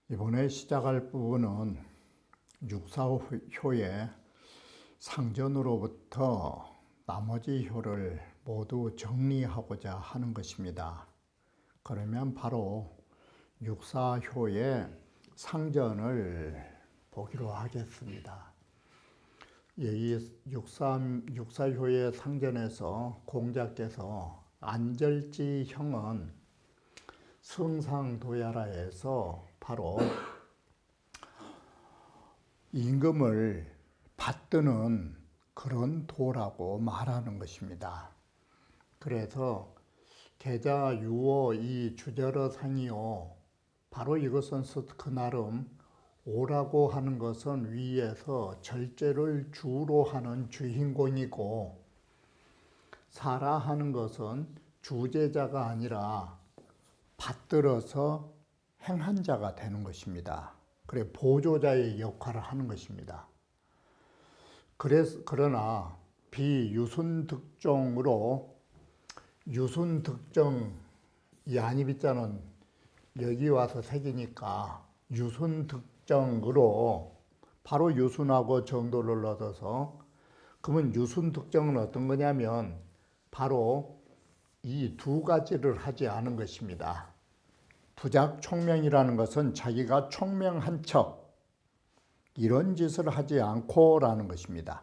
이번에 시작할 부분은 육사효의 상전으로부터 나머지 효를 모두 정리하고자 하는 것입니다. 그러면 바로 육사효의 상전을 보기로 하겠습니다. 이 육사효의 상전에서 공자께서 안절지형은 승상도야라에서 바로 임금을 받드는 그런 도라고 말하는 것입니다. 그래서 계자 유오 이 주저러 상이요, 바로 이것은 그 나름 오라고 하는 것은 위에서 절제를 주로 하는 주인공이고, 사라 하는 것은 주제자가 아니라 받들어서 행한 자가 되는 것입니다. 그래 보조자의 역할을 하는 것입니다. 그러나 비유순득정으로, 유순득정, 이 안이비자는 여기 와서 새기니까 유순득정으로 바로 유순하고 정도를 얻어서, 그러면 유순득정은 어떤 거냐면 바로 이 두 가지를 하지 않은 것입니다. 부작총명이라는 것은 자기가 총명한 척 이런 짓을 하지 않고라는 것입니다.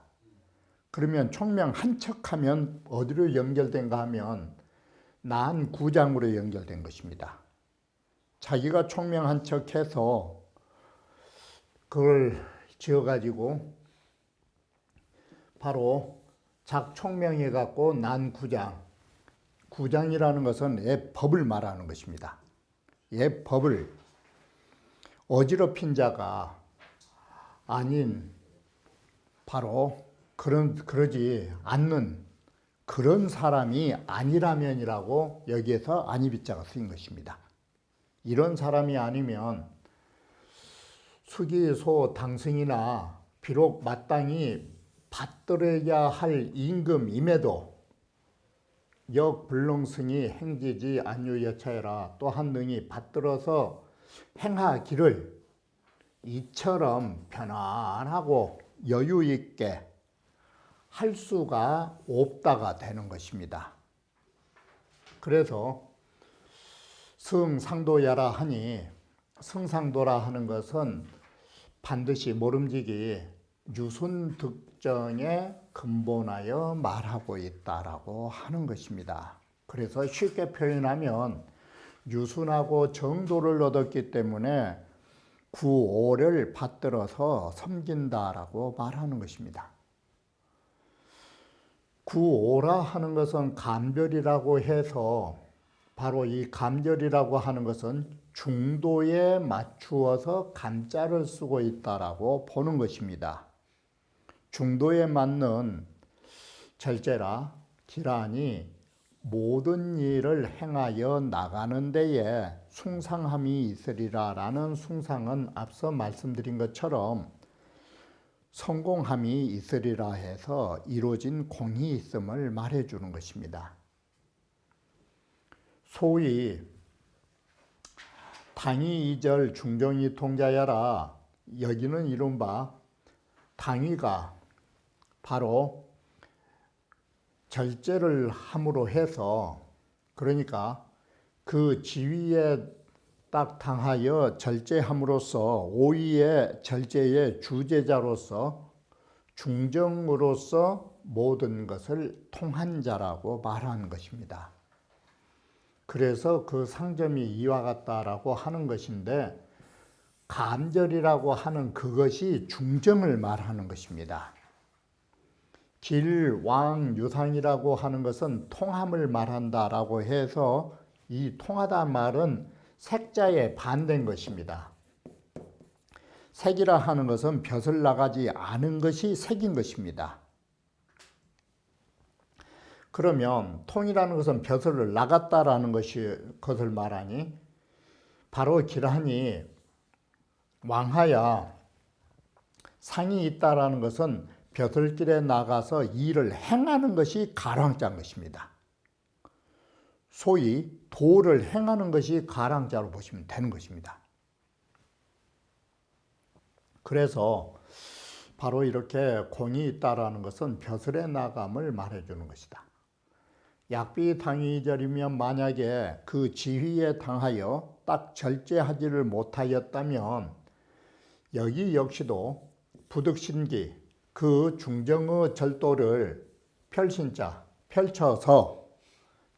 그러면 총명한 척하면 어디로 연결된가 하면 난구장으로 연결된 것입니다. 자기가 총명한 척해서 그걸 지어가지고 바로 작총명해갖고 난구장, 구장이라는 것은 법을 말하는 것입니다. 법을 어지럽힌 자가 아닌 바로 그러지 않는 그런 사람이 아니라면이라고 여기에서 아니비자가 쓰인 것입니다. 이런 사람이 아니면 수기소 당승이나 비록 마땅히 받들어야 할 임금임에도 역불능승이 행지지 안유여차여라, 또한 능히 받들어서 행하기를 이처럼 편안하고 여유 있게 할 수가 없다가 되는 것입니다. 그래서 승상도야라 하니, 승상도라 하는 것은 반드시 모름지기 유순득정에 근본하여 말하고 있다라고 하는 것입니다. 그래서 쉽게 표현하면 유순하고 정도를 얻었기 때문에 구오를 받들어서 섬긴다라고 말하는 것입니다. 구오라 하는 것은 감별이라고 해서, 바로 이 감별이라고 하는 것은 중도에 맞추어서 감자를 쓰고 있다라고 보는 것입니다. 중도에 맞는 절제라 기란이 모든 일을 행하여 나가는 데에 숭상함이 있으리라 라는 숭상은 앞서 말씀드린 것처럼 성공함이 있으리라 해서 이루어진 공이 있음을 말해주는 것입니다. 소위 당위 이절 중정이 통자야라, 여기는 이른바 당위가 바로 절제를 함으로 해서, 그러니까 그 지위에 딱 당하여 절제함으로써 오위의 절제의 주제자로서 중정으로서 모든 것을 통한 자라고 말하는 것입니다. 그래서 그 상점이 이와 같다라고 하는 것인데, 감절이라고 하는 그것이 중정을 말하는 것입니다. 길, 왕, 유상이라고 하는 것은 통함을 말한다라고 해서 이 통하다 말은 색자에 반대인 것입니다. 색이라 하는 것은 벼슬 나가지 않은 것이 색인 것입니다. 그러면 통이라는 것은 벼슬을 나갔다라는 것을 말하니 바로 기란이 왕하야 상이 있다라는 것은 벼슬길에 나가서 일을 행하는 것이 가랑자인 것입니다. 소위 도를 행하는 것이 가랑자로 보시면 되는 것입니다. 그래서 바로 이렇게 공이 있다라는 것은 벼슬에 나감을 말해주는 것이다. 약비당위절이면 만약에 그 지휘에 당하여 딱 절제하지를 못하였다면 여기 역시도 부득신기 그 중정의 절도를 펼신자 펼쳐서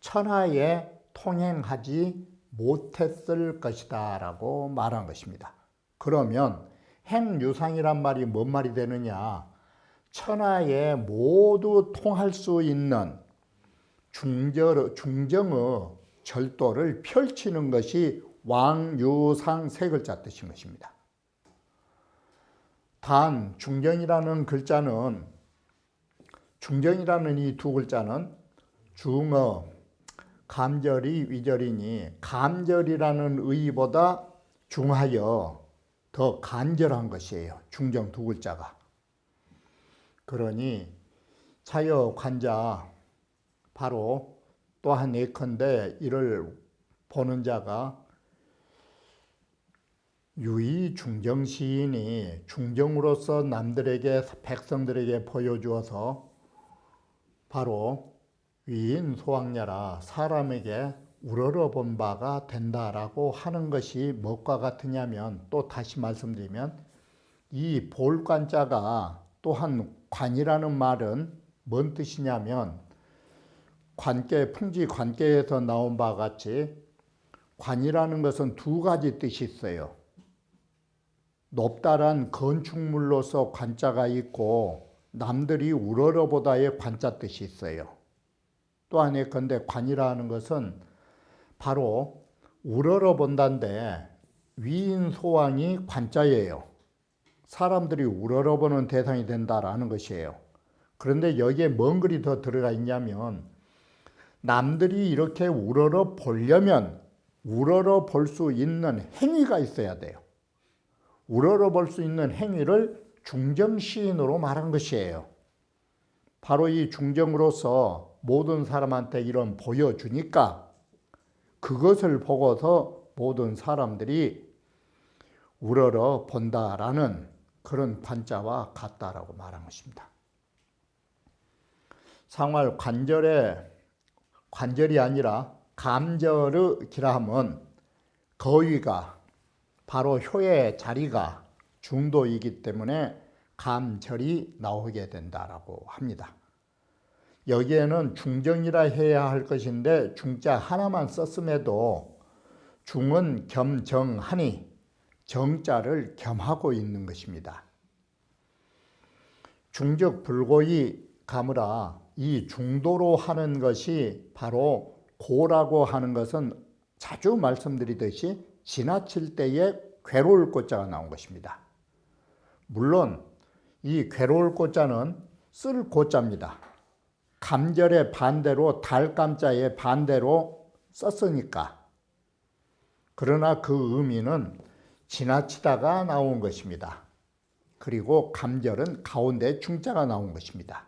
천하에 통행하지 못했을 것이다 라고 말한 것입니다. 그러면 행유상이란 말이 뭔 말이 되느냐? 천하에 모두 통할 수 있는 중정의 절도를 펼치는 것이 왕유상 세 글자 뜻인 것입니다. 단 중정이라는 글자는 중정이라는 이 두 글자는 중어 감절이 위절이니 감절이라는 의보다 중하여 더 간절한 것이에요. 중정 두 글자가. 그러니 차여 관자 바로 또한 예컨대 이를 보는 자가 유의 중정 시인이 중정으로서 남들에게 백성들에게 보여주어서 바로 위인 소왕야라 사람에게 우러러본 바가 된다라고 하는 것이 무엇과 같으냐면 또 다시 말씀드리면 이 볼관자가 또한 관이라는 말은 뭔 뜻이냐면 관계, 풍지 관계에서 나온 바와 같이 관이라는 것은 두 가지 뜻이 있어요. 높다란 건축물로서 관자가 있고 남들이 우러러보다의 관자 뜻이 있어요. 또한 예컨대 관이라는 것은 바로 우러러본다인데 위인 소왕이 관자예요. 사람들이 우러러보는 대상이 된다라는 것이에요. 그런데 여기에 뭔 글이 더 들어가 있냐면 남들이 이렇게 우러러 보려면 우러러 볼 수 있는 행위가 있어야 돼요. 우러러 볼 수 있는 행위를 중정시인으로 말한 것이에요. 바로 이 중정으로서 모든 사람한테 이런 보여주니까 그것을 보고서 모든 사람들이 우러러 본다라는 그런 관자와 같다라고 말한 것입니다. 상활 관절이 아니라 감절의 기라함은 거위가 바로 효의 자리가 중도이기 때문에 감절이 나오게 된다라고 합니다. 여기에는 중정이라 해야 할 것인데 중자 하나만 썼음에도 중은 겸정하니 정자를 겸하고 있는 것입니다. 중적 불고이 가무라 이 중도로 하는 것이 바로 고라고 하는 것은 자주 말씀드리듯이 지나칠 때에 괴로울 고자가 나온 것입니다. 물론 이 괴로울 고자는 쓸 고자입니다. 감절의 반대로 달감자의 반대로 썼으니까. 그러나 그 의미는 지나치다가 나온 것입니다. 그리고 감절은 가운데 중자가 나온 것입니다.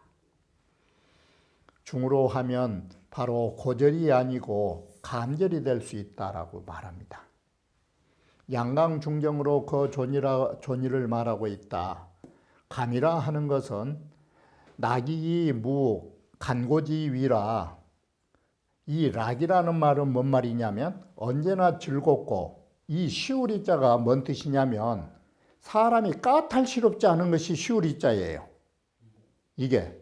중으로 하면 바로 고절이 아니고 감절이 될 수 있다라고 말합니다. 양강중정으로 그 존의를 말하고 있다. 감이라 하는 것은 낙이 무 간고지 위라. 이 락이라는 말은 뭔 말이냐면 언제나 즐겁고 이 시우리자가 뭔 뜻이냐면 사람이 까탈스럽지 않은 것이 시우리자예요. 이게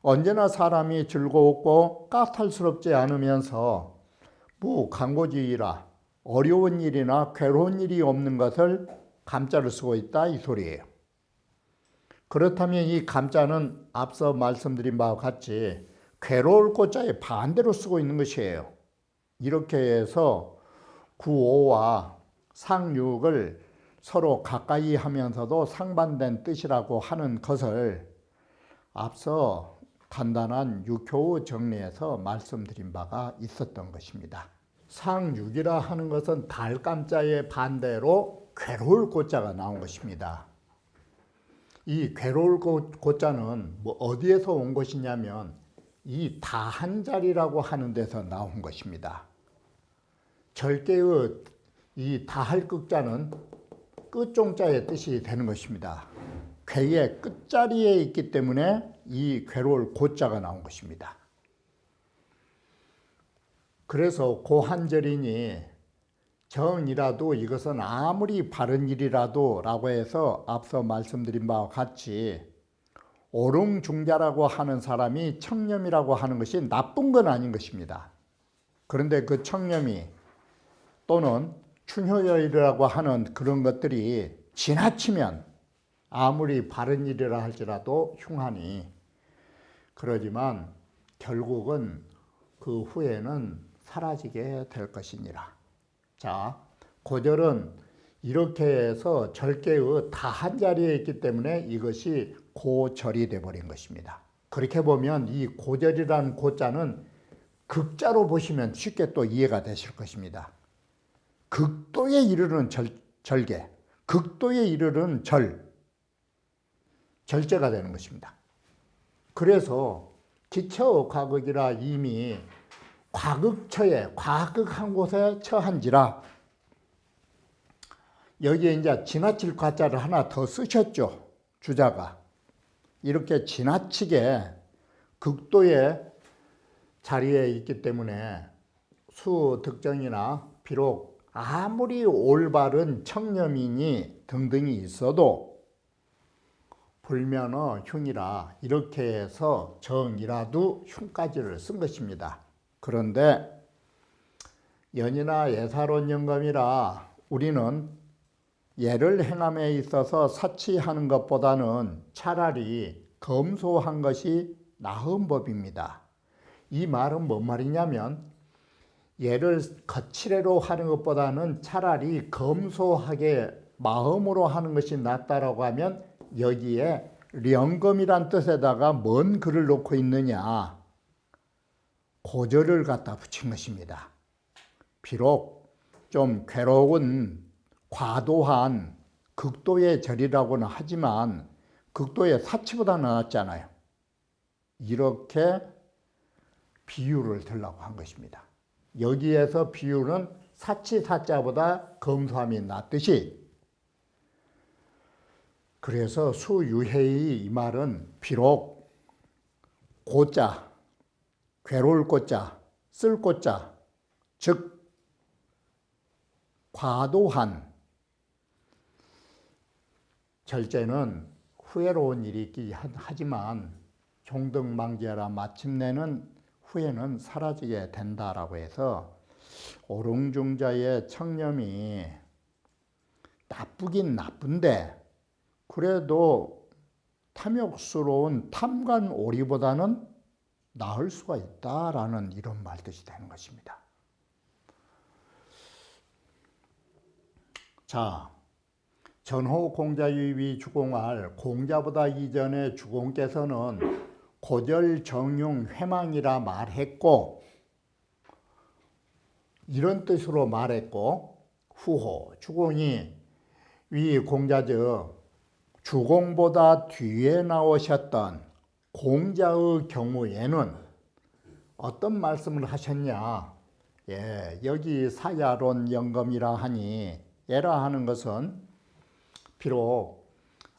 언제나 사람이 즐거웠고 까탈스럽지 않으면서 무 간고지위라 어려운 일이나 괴로운 일이 없는 것을 감자를 쓰고 있다 이 소리예요. 그렇다면 이 감자는 앞서 말씀드린 바와 같이 괴로울 고자의 반대로 쓰고 있는 것이에요. 이렇게 해서 구오와 상육을 서로 가까이 하면서도 상반된 뜻이라고 하는 것을 앞서 간단한 육효의 정리에서 말씀드린 바가 있었던 것입니다. 상육이라 하는 것은 달감자의 반대로 괴로울 고자가 나온 것입니다. 이 괴로울 고자는 어디에서 온 것이냐면 이 다한자리라고 하는 데서 나온 것입니다. 절개의 이 다할극자는 끝종자의 뜻이 되는 것입니다. 괴의 끝자리에 있기 때문에 이 괴로울 고자가 나온 것입니다. 그래서 고한절이니 정이라도 이것은 아무리 바른 일이라도 라고 해서 앞서 말씀드린 바와 같이 오릉중자라고 하는 사람이 청렴이라고 하는 것이 나쁜 건 아닌 것입니다. 그런데 그 청렴이 또는 춘효여이라고 하는 그런 것들이 지나치면 아무리 바른 일이라 할지라도 흉하니 그러지만 결국은 그 후에는 사라지게 될 것이니라. 자, 고절은 이렇게 해서 절개의 다한 자리에 있기 때문에 이것이 고절이 되어버린 것입니다. 그렇게 보면 이 고절이라는 고자는 극자로 보시면 쉽게 또 이해가 되실 것입니다. 극도에 이르는 절개, 극도에 이르는 절제가 되는 것입니다. 그래서 기처과극이라 이미 과극처에 과극한 곳에 처한지라 여기에 이제 지나칠 과자를 하나 더 쓰셨죠. 주자가 이렇게 지나치게 극도의 자리에 있기 때문에 수득정이나 비록 아무리 올바른 청렴이니 등등이 있어도 불면어 흉이라 이렇게 해서 정이라도 흉까지를 쓴 것입니다. 그런데 연이나 예사론 영검이라 우리는 예를 행함에 있어서 사치하는 것보다는 차라리 검소한 것이 나은 법입니다. 이 말은 뭔 말이냐면 예를 거칠애로 하는 것보다는 차라리 검소하게 마음으로 하는 것이 낫다라고 하면 여기에 령검이란 뜻에다가 뭔 글을 놓고 있느냐? 고절을 갖다 붙인 것입니다. 비록 좀 괴로운 과도한 극도의 절이라고는 하지만 극도의 사치보다 나았잖아요. 이렇게 비유를 들라고 한 것입니다. 여기에서 비유는 사치 사자보다 검소함이 낫듯이 그래서 수유해의 이 말은 비록 고자, 괴로울 고자, 쓸 고자, 즉 과도한 절제는 후회로운 일이 있긴 하지만 종등망지하라 마침내는 후에는 사라지게 된다라고 해서 오릉중자의 청렴이 나쁘긴 나쁜데 그래도 탐욕스러운 탐관오리보다는 나을 수가 있다라는 이런 말뜻이 되는 것입니다. 자, 전호 공자유비 주공할 공자보다 이전의 주공께서는 고절 정용 회망이라 말했고 이런 뜻으로 말했고 후호 주공이 위 공자저 주공보다 뒤에 나오셨던 공자의 경우에는 어떤 말씀을 하셨냐? 예, 여기 사야론 영검이라 하니 예라 하는 것은 비록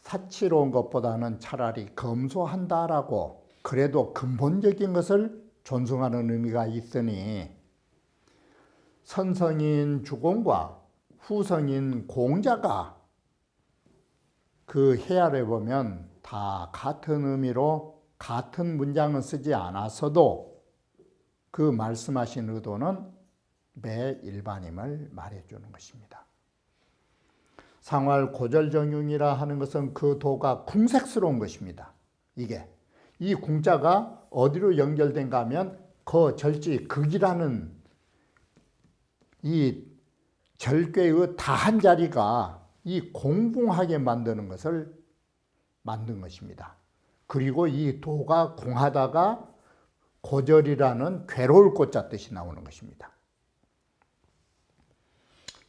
사치로운 것보다는 차라리 검소한다라고 그래도 근본적인 것을 존중하는 의미가 있으니 선성인 주공과 후성인 공자가 그 해아를 보면 다 같은 의미로 같은 문장을 쓰지 않았어도 그 말씀하신 의도는 매 일반임을 말해주는 것입니다. 상활 고절정용이라 하는 것은 그 도가 궁색스러운 것입니다. 이게 이 궁자가 어디로 연결된가 하면 거절지 극이라는 이 절괴의 다한 자리가 이 공공하게 만드는 것을 만든 것입니다. 그리고 이 도가 궁하다가 고절이라는 괴로울 꽃자 뜻이 나오는 것입니다.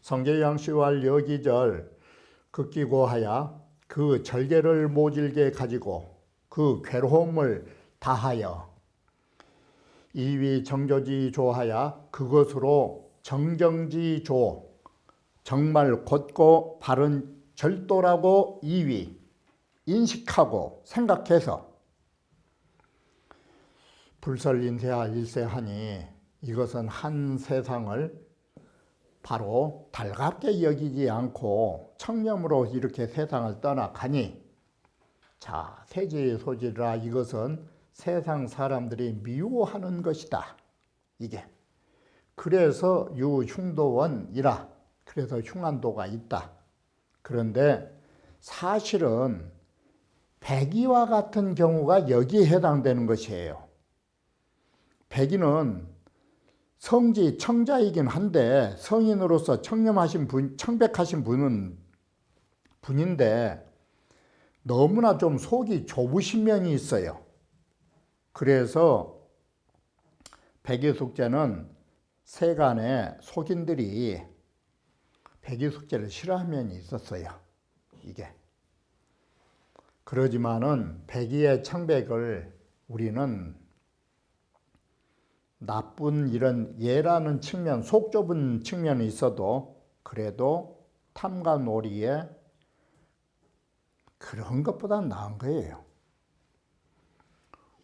성계양시왈 여기절 극기고하야 그 절개를 모질게 가지고 그 괴로움을 다하여 이위 정조지 조하야 그것으로 정정지 조 정말 곧고 바른 절도라고 이위 인식하고 생각해서 불설인세하 일세하니 이것은 한 세상을 바로 달갑게 여기지 않고 청렴으로 이렇게 세상을 떠나가니 자 세제의 소지라 이것은 세상 사람들이 미워하는 것이다. 이게 그래서 유흉도원이라 그래서 흉한도가 있다. 그런데 사실은 백의와 같은 경우가 여기에 해당되는 것이에요. 백의는 성지 청자이긴 한데 성인으로서 청렴하신 분, 청백하신 분인데 너무나 좀 속이 좁으신 면이 있어요. 그래서 백의숙제는 세간의 속인들이 백의숙제를 싫어하는 면이 있었어요. 이게 그러지만은 백의의 청백을 우리는 나쁜 이런 예라는 측면, 속 좁은 측면이 있어도 그래도 탐관오리에 그런 것보다 나은 거예요.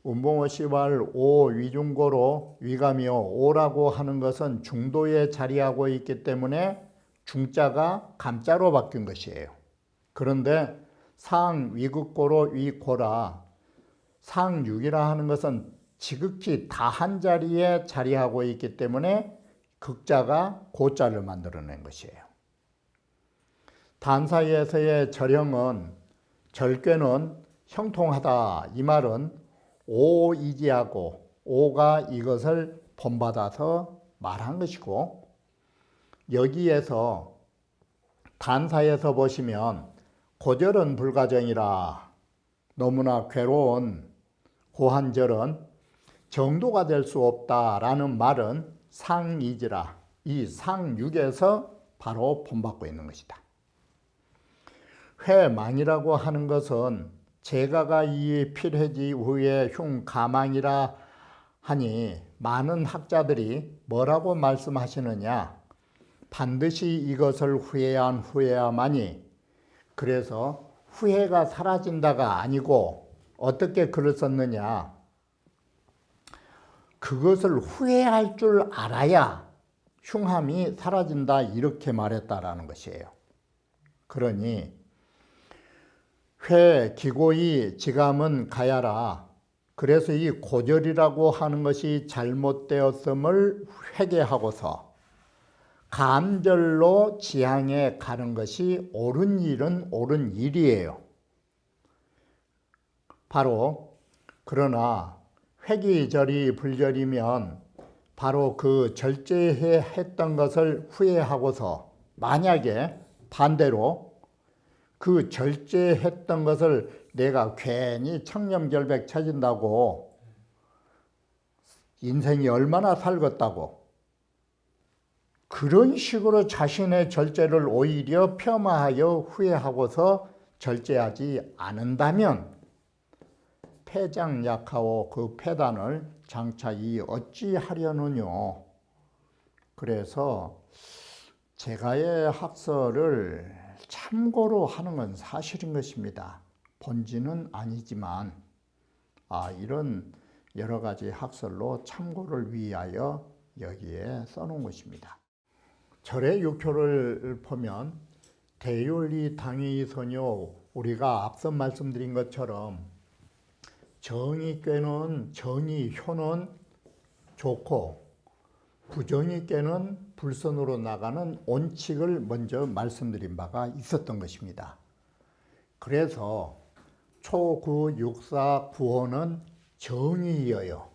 운봉어 씨왈 오 위중고로 위감이요 오라고 하는 것은 중도에 자리하고 있기 때문에 중자가 감자로 바뀐 것이에요. 그런데 상위극고로 위고라 상육이라 하는 것은 지극히 다한 자리에 자리하고 있기 때문에 극자가 고자를 만들어낸 것이에요. 단사에서의 절형은 절괴는 형통하다 이 말은 오이지하고 오가 이것을 본받아서 말한 것이고 여기에서 단사에서 보시면 고절은 불가정이라 너무나 괴로운 고한절은 정도가 될 수 없다라는 말은 상이지라 이 상육에서 바로 본받고 있는 것이다. 회망이라고 하는 것은 제가가 이 필해지 후에 흉가망이라 하니 많은 학자들이 뭐라고 말씀하시느냐 반드시 이것을 후회야만이 그래서 후회가 사라진다가 아니고 어떻게 글을 썼느냐 그것을 후회할 줄 알아야 흉함이 사라진다 이렇게 말했다라는 것이에요. 그러니 회 기고이 지감은 가야라 그래서 이 고절이라고 하는 것이 잘못되었음을 회개하고서 감절로 지향에 가는 것이 옳은 일은 옳은 일이에요. 바로 그러나 회기절이 불절이면 바로 그 절제해 했던 것을 후회하고서 만약에 반대로 그 절제했던 것을 내가 괜히 청렴결백 찾은다고 인생이 얼마나 살겠다고 그런 식으로 자신의 절제를 오히려 폄하하여 후회하고서 절제하지 않는다면 패장약하오 그 패단을 장차 이 어찌하려느뇨. 그래서 제가의 학설을 참고로 하는 건 사실인 것입니다. 본지는 아니지만 이런 여러 가지 학설로 참고를 위하여 여기에 써놓은 것입니다. 절의 육효를 보면 대윤리 당위선요 우리가 앞서 말씀드린 것처럼 정이 꿰는 정이 효는 좋고 부정이 꿰는 불선으로 나가는 원칙을 먼저 말씀드린 바가 있었던 것입니다. 그래서 초구 육사 구호는 정의여요.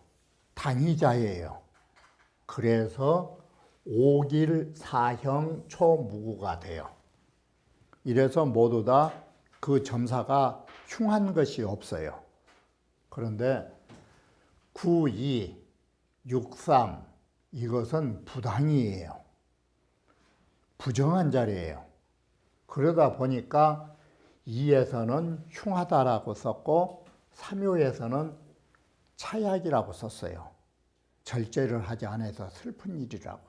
당의자예요. 그래서 오길 사형 초무구가 돼요. 이래서 모두 다 그 점사가 흉한 것이 없어요. 그런데 9, 2, 6, 3 이것은 부당이에요. 부정한 자리예요. 그러다 보니까 2에서는 흉하다라고 썼고 3호에서는 차약이라고 썼어요. 절제를 하지 않아서 슬픈 일이라고.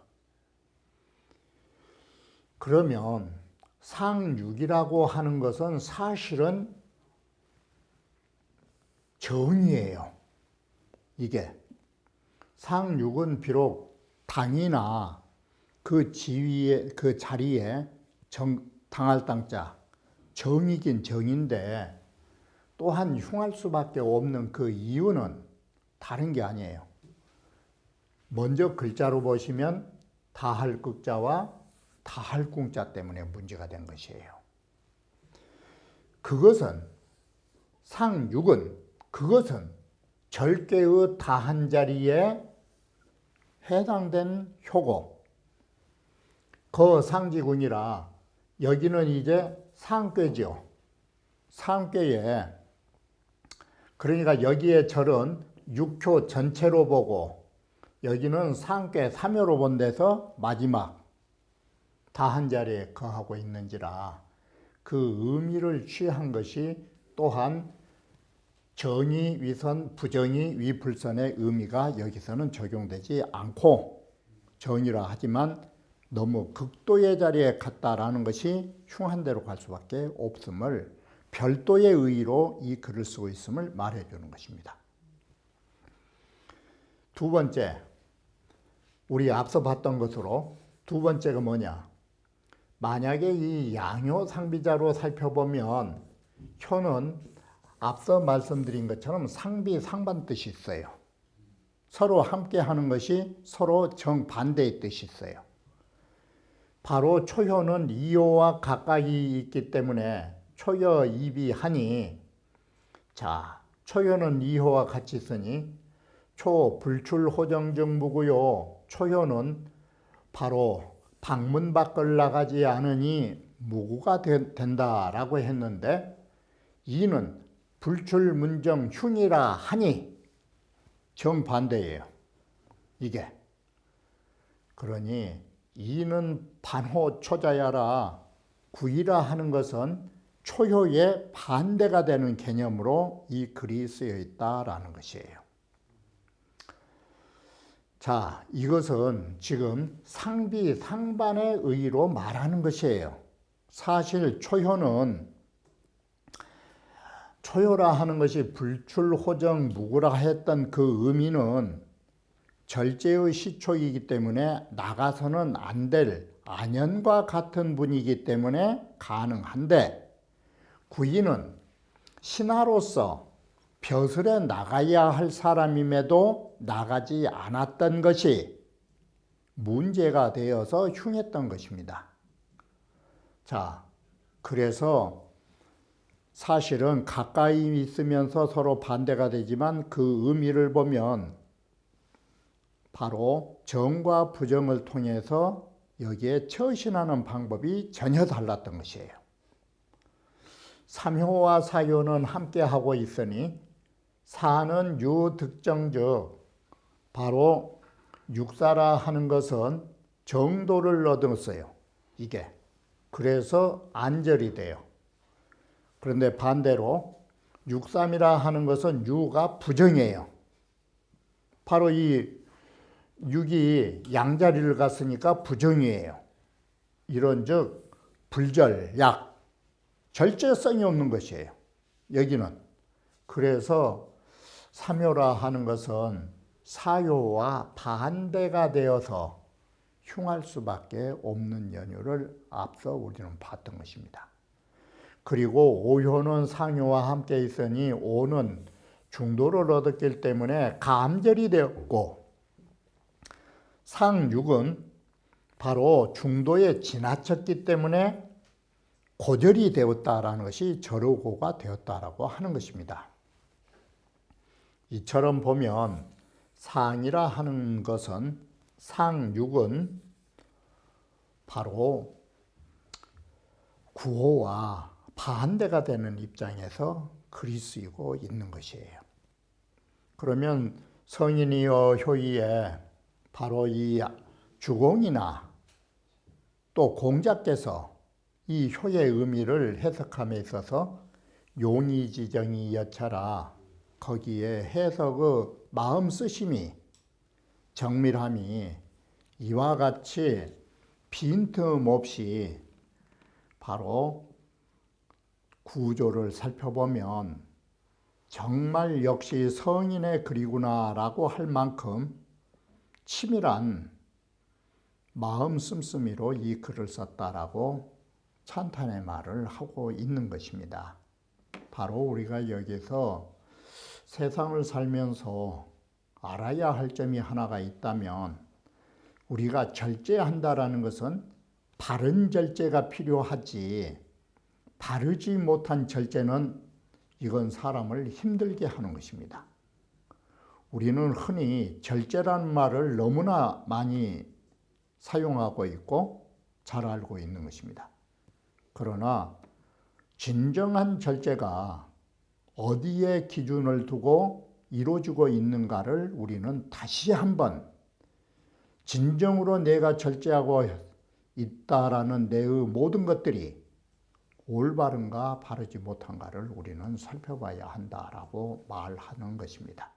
그러면 상육이라고 하는 것은 사실은 정의예요. 이게 상육은 비록 당이나 그 지위에 그 자리에 당할 당자 정이긴 정인데 또한 흉할 수밖에 없는 그 이유는 다른 게 아니에요. 먼저 글자로 보시면 다할 극자와 다할 궁자 때문에 문제가 된 것이에요. 그것은 상육은 그것은 절개의 다한 자리에 해당된 효고 그 상지군이라 여기는 이제 상괴죠. 상괴에 그러니까 여기에 절은 6효 전체로 보고 여기는 상괴 3효로 본 데서 마지막 다한 자리에 거하고 있는지라 그 의미를 취한 것이 또한 정의 위선, 부정의 위불선의 의미가 여기서는 적용되지 않고 정의라 하지만 너무 극도의 자리에 갔다라는 것이 흉한 대로 갈 수밖에 없음을 별도의 의의로 이 글을 쓰고 있음을 말해주는 것입니다. 두 번째, 우리 앞서 봤던 것으로 두 번째가 뭐냐? 만약에 이 양효 상비자로 살펴보면 효는 앞서 말씀드린 것처럼 상비 상반 뜻이 있어요. 서로 함께 하는 것이 서로 정반대의 뜻이 있어요. 바로 초효는 이효와 가까이 있기 때문에 초여 이비하니 자 초효는 이효와 같이 있으니 초 불출호정정무고요. 초효는 바로 방문 밖을 나가지 않으니 무구가 된다라고 했는데 이는 불출문정 흉이라 하니 정반대예요. 이게 그러니 이는 반호 초자야라 구이라 하는 것은 초효의 반대가 되는 개념으로 이 글이 쓰여 있다라는 것이에요. 자, 이것은 지금 상비 상반의 의의로 말하는 것이에요. 사실 초효는 초효라 하는 것이 불출호정 무구라 했던 그 의미는 절제의 시초이기 때문에 나가서는 안 될 안연과 같은 분이기 때문에 가능한데 구이는 신하로서 벼슬에 나가야 할 사람임에도 나가지 않았던 것이 문제가 되어서 흉했던 것입니다. 자, 그래서 사실은 가까이 있으면서 서로 반대가 되지만 그 의미를 보면 바로 정과 부정을 통해서 여기에 처신하는 방법이 전혀 달랐던 것이에요. 3효와 4효는 함께하고 있으니 4는 유득정적 바로 육사라 하는 것은 정도를 얻었어요. 이게 그래서 안절이 돼요. 그런데 반대로 육삼이라 하는 것은 유가 부정이에요. 바로 이 육이 양자리를 갔으니까 부정이에요. 이런즉 불절약 절제성이 없는 것이에요. 여기는 그래서 삼효라 하는 것은 사효와 반대가 되어서 흉할 수밖에 없는 연유를 앞서 우리는 봤던 것입니다. 그리고 오효는 상효와 함께 있으니 오는 중도를 얻었기 때문에 감절이 되었고 상육은 바로 중도에 지나쳤기 때문에 고절이 되었다라는 것이 절호고가 되었다라고 하는 것입니다. 이처럼 보면 상이라 하는 것은 상육은 바로 구호와 반대가 되는 입장에서 글이 쓰이고 있는 것이에요. 그러면 성인이여 효의에 바로 이 주공이나 또 공자께서 이 효의 의미를 해석함에 있어서 용의지정이 여차라, 거기에 해석의 마음 쓰심이, 정밀함이 이와 같이 빈틈없이 바로 구조를 살펴보면 정말 역시 성인의 글이구나라고 할 만큼 치밀한 마음 씀씀이로 이 글을 썼다라고 찬탄의 말을 하고 있는 것입니다. 바로 우리가 여기서 세상을 살면서 알아야 할 점이 하나가 있다면, 우리가 절제한다라는 것은 바른 절제가 필요하지, 바르지 못한 절제는 이건 사람을 힘들게 하는 것입니다. 우리는 흔히 절제라는 말을 너무나 많이 사용하고 있고 잘 알고 있는 것입니다. 그러나 진정한 절제가 어디에 기준을 두고 이루어지고 있는가를 우리는 다시 한번, 진정으로 내가 절제하고 있다라는 내의 모든 것들이 올바른가 바르지 못한가를 우리는 살펴봐야 한다라고 말하는 것입니다.